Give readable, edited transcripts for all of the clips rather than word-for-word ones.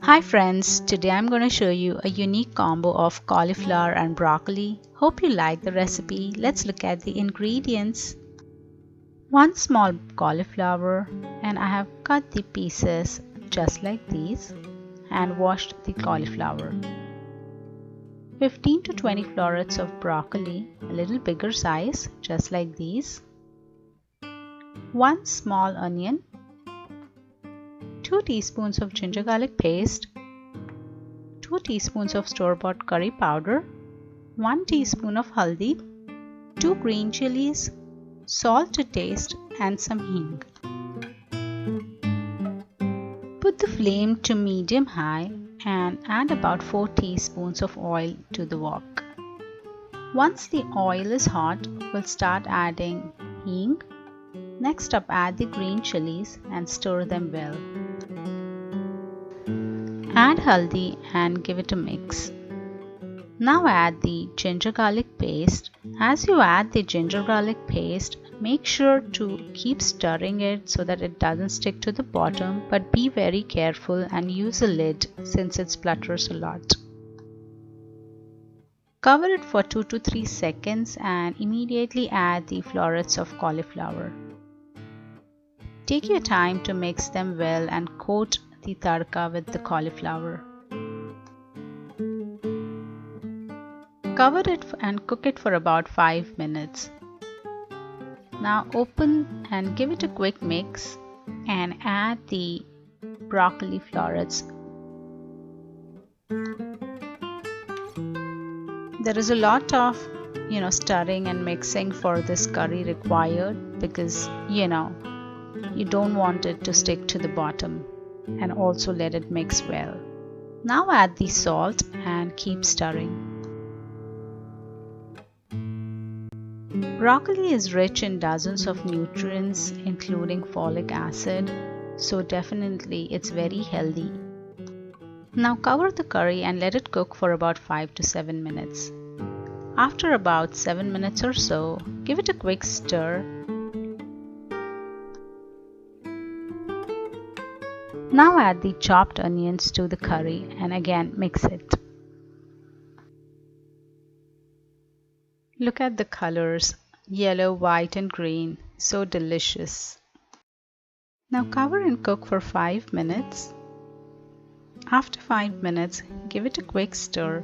Hi friends, today I'm going to show you a unique combo of cauliflower and broccoli. Hope you like the recipe. Let's look at the ingredients. 1 small cauliflower, and I have cut the pieces just like these and washed the cauliflower. 15 to 20 florets of broccoli, a little bigger size, just like these. 1 small onion, 2 teaspoons of ginger garlic paste, 2 teaspoons of store-bought curry powder, 1 teaspoon of haldi, 2 green chilies, salt to taste, and some hing. Put the flame to medium-high and add about 4 teaspoons of oil to the wok. Once the oil is hot, we'll start adding hing. Next up, add the green chilies and stir them well. Add haldi and give it a mix. Now add the ginger garlic paste. As you add the ginger garlic paste, make sure to keep stirring it so that it doesn't stick to the bottom, but be very careful and use a lid since it splutters a lot. Cover it for 2 to 3 seconds and immediately add the florets of cauliflower. Take your time to mix them well and coat the tadka with the cauliflower. Cover it and cook it for about 5 minutes. Now open and give it a quick mix and add the broccoli florets. There is a lot of stirring and mixing for this curry required because you don't want it to stick to the bottom, and also let it mix well. Now add the salt and keep stirring. Broccoli is rich in dozens of nutrients including folic acid, so definitely it's very healthy. Now cover the curry and let it cook for about 5 to 7 minutes. After about 7 minutes or so, give it a quick stir. Now add the chopped onions to the curry and again mix it. Look at the colors, yellow, white and green, so delicious. Now cover and cook for 5 minutes. After 5 minutes, give it a quick stir.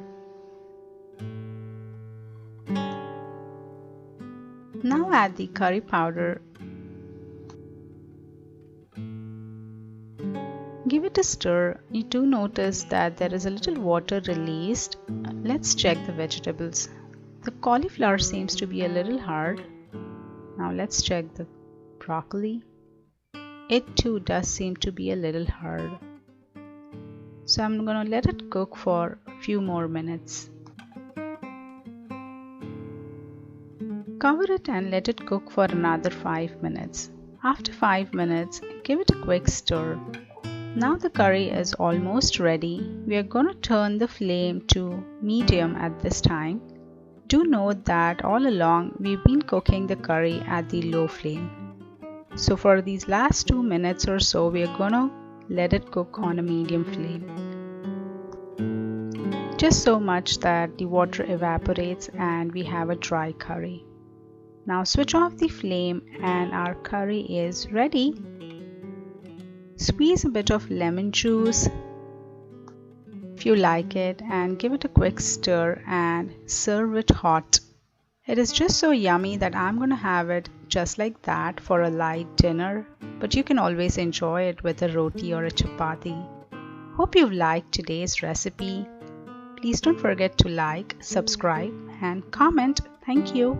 Now add the curry powder. Give it a stir. You do notice that there is a little water released. Let's check the vegetables. The cauliflower seems to be a little hard. Now let's check the broccoli. It too does seem to be a little hard. So I'm going to let it cook for a few more minutes. Cover it and let it cook for another 5 minutes. After 5 minutes, give it a quick stir. Now the curry is almost ready. We are going to turn the flame to medium at this time. Do note that all along we've been cooking the curry at the low flame. So for these last 2 minutes or so, we are going to let it cook on a medium flame. Just so much that the water evaporates and we have a dry curry. Now switch off the flame and our curry is ready. Squeeze a bit of lemon juice if you like it and give it a quick stir and serve it hot. It is just so yummy that I'm going to have it just like that for a light dinner, but you can always enjoy it with a roti or a chapati. Hope you've liked today's recipe. Please don't forget to like, subscribe and comment. Thank you.